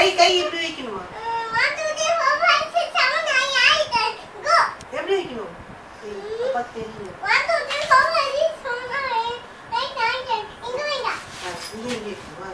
கை கை இப்படி வைக்கணுமா? 1 2 3 4 5 6 7 8 9 go. எப்படி வைக்கணும்? அப்பா தெரியும். 1 2 3 4 5 6 7 8 9 10 இங்க வைங்க. இங்க வைக்கணுமா?